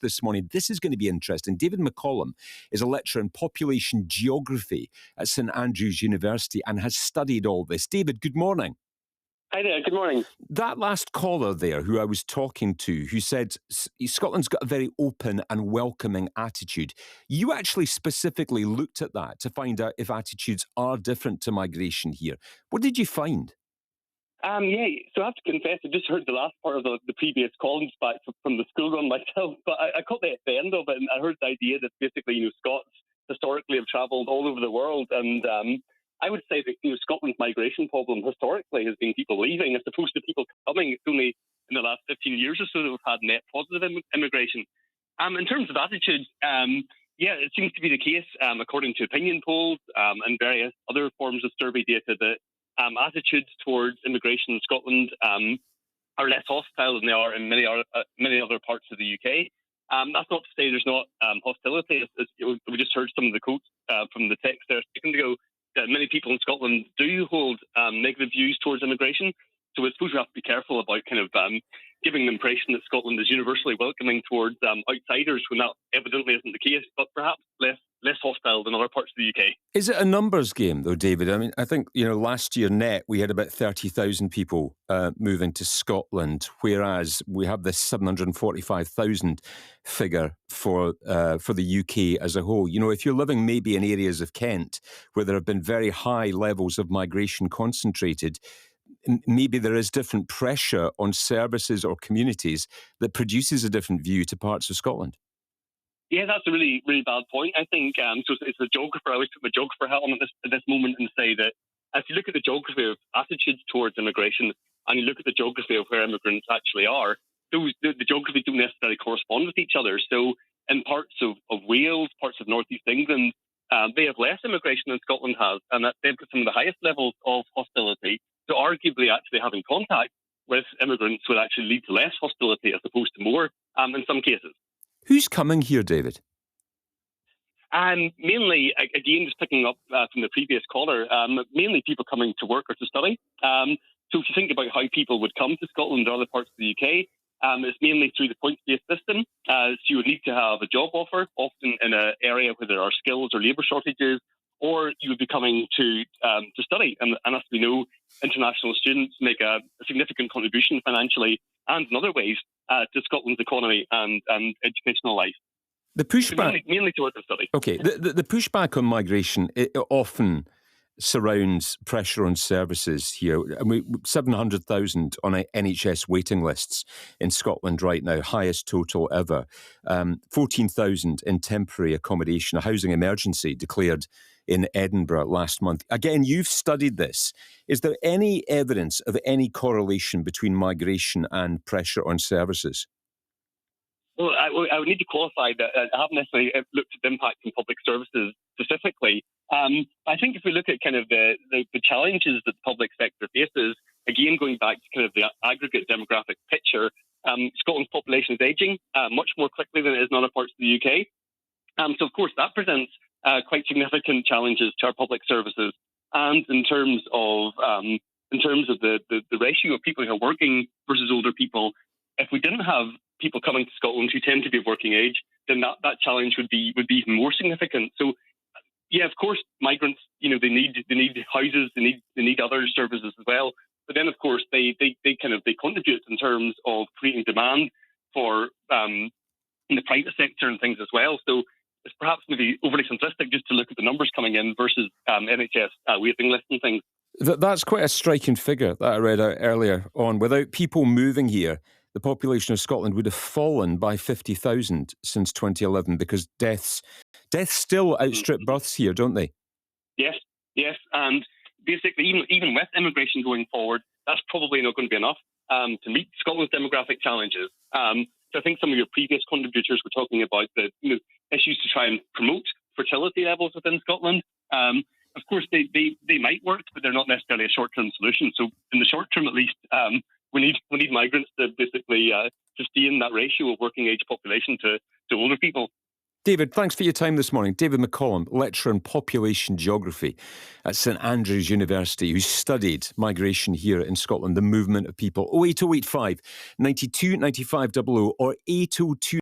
guest this morning. This is going to be interesting. David McCollum is a lecturer in population geography at St Andrews University and has studied all this. David, good morning. Hi there, good morning. That last caller there who I was talking to, who said Scotland's got a very open and welcoming attitude, you actually specifically looked at that to find out if attitudes are different to migration here. What did you find? So I have to confess, I just heard the last part of the previous call back from the school run myself, but I caught the end of it, and I heard the idea that basically, Scots historically have travelled all over the world, and I would say that Scotland's migration problem historically has been people leaving as opposed to people coming. It's only in the last 15 years or so that we've had net positive immigration. In terms of attitudes, it seems to be the case, according to opinion polls and various other forms of survey data, that attitudes towards immigration in Scotland are less hostile than they are in many other parts of the UK. That's not to say there's not hostility. We just heard some of the quotes from the text there a second ago, that many people in Scotland do hold negative views towards immigration. So I suppose we have to be careful about kind of giving the impression that Scotland is universally welcoming towards outsiders when that evidently isn't the case, but perhaps less hostile than other parts of the UK. Is it a numbers game, though, David? I mean, I think, last year net, we had about 30,000 people moving to Scotland, whereas we have this 745,000 figure for the UK as a whole. If you're living maybe in areas of Kent where there have been very high levels of migration concentrated, maybe there is different pressure on services or communities that produces a different view to parts of Scotland. Yeah, that's a really, really valid point. I think, so it's a geographer. I always put my geographer hat on at this moment and say that if you look at the geography of attitudes towards immigration and you look at the geography of where immigrants actually are, the geography don't necessarily correspond with each other. So in parts of Wales, parts of North East England, they have less immigration than Scotland has, and that they've got some of the highest levels of hostility. So arguably actually having contact with immigrants would actually lead to less hostility as opposed to more in some cases. Who's coming here, David? Mainly, again, just picking up from the previous caller, mainly people coming to work or to study. So if you think about how people would come to Scotland or other parts of the UK, it's mainly through the points-based system. So you would need to have a job offer, often in an area where there are skills or labour shortages, or you would be coming to study. And as we know, international students make a significant contribution financially and in other ways to Scotland's economy and educational life. The pushback, mainly to work and study. Okay, the pushback on migration, it often surrounds pressure on services here. I mean, 700,000 on NHS waiting lists in Scotland right now, highest total ever. 14,000 in temporary accommodation, a housing emergency declared in Edinburgh last month. Again, you've studied this. Is there any evidence of any correlation between migration and pressure on services? Well, I would need to qualify that I haven't necessarily looked at the impact on public services specifically. I think if we look at kind of the challenges that the public sector faces, again, going back to kind of the aggregate demographic picture, Scotland's population is ageing much more quickly than it is in other parts of the UK. So, of course, that presents quite significant challenges to our public services. And in terms of the ratio of people who are working versus older people, if we didn't have people coming to Scotland who tend to be of working age, then that challenge would be even more significant. So, yeah, of course, migrants, they need houses, they need other services as well. But then, of course, they contribute in terms of creating demand for in the private sector and things as well. So it's perhaps maybe overly simplistic just to look at the numbers coming in versus NHS waiting lists and things. That's quite a striking figure that I read out earlier on. Without people moving here, the population of Scotland would have fallen by 50,000 since 2011 because deaths still outstrip births here, don't they? Yes. And basically, even with immigration going forward, that's probably not going to be enough to meet Scotland's demographic challenges. So I think some of your previous contributors were talking about the issues to try and promote fertility levels within Scotland. Of course, they might work, but they're not necessarily a short-term solution. So in the short term, at least, we need migrants to basically sustain that ratio of working age population to older people. David, thanks for your time this morning. David McCollum, lecturer in population geography at St Andrews University, who studied migration here in Scotland, the movement of people. 08085 92 95 00 or 802